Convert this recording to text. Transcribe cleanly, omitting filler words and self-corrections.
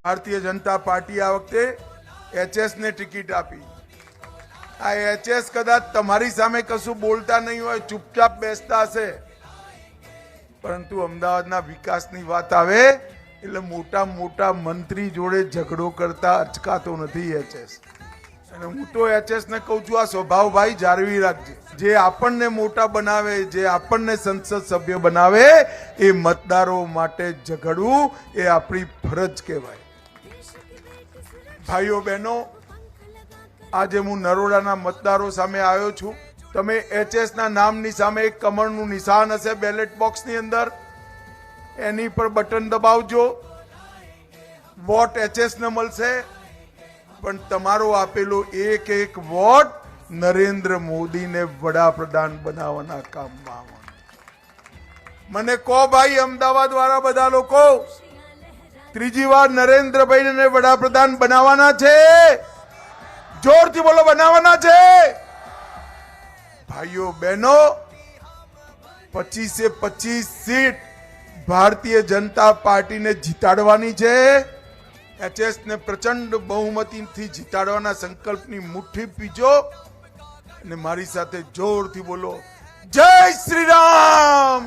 Bharatiya Janata party આ વખતે HS ને ટિકિટ આપી. આ એચએસ કદાચ તમારી સામે કશું બોલતા નહીં હોય, ચૂપચાપ બેસતા હશે, પરંતુ અમદાવાદના વિકાસની વાત આવે એટલે મોટા મોટા મંત્રી જોડે ઝઘડો કરતા અચકાતો નથી એચએસ. અને હું તો એચએસ ને કહું છું, આ સ્વભાવ ભાઈ જાળવી રાખજે. જે આપણને મોટા બનાવે, જે આપણને સંસદ સભ્ય બનાવે, એ મતદારો માટે ઝઘડવું એ આપણી ફરજ કહેવાય. ભાઈઓ બહેનો, આજે હું નરોડાના મતદારો સામે આવ્યો છું. તમે એચએસ ના નામની સામે એક કમળનું નિશાન હશે બેલેટ બોક્સની અંદર, એની પર બટન દબાવજો. વોટ એચએસ ને મળશે, પણ તમારો આપેલો એક એક વોટ નરેન્દ્ર મોદીને વડાપ્રધાન બનાવવાના કામમાં આવવાનો. મને કહો ભાઈ, અમદાવાદ વાળા બધા લોકો ત્રીજી વાર નરેન્દ્રભાઈને વડાપ્રધાન બનાવવાના છે? જોરથી બોલો, બનાવવાના છે? ભાઈઓ બહેનો, 25 સીટ ભારતીય જનતા પાર્ટીને જીતાડવાની છે. એચએસ ને પ્રચંડ બહુમતીથી જીતાડવાના સંકલ્પની મુઠ્ઠી પીજો અને મારી સાથે જોરથી બોલો, જય શ્રી રામ.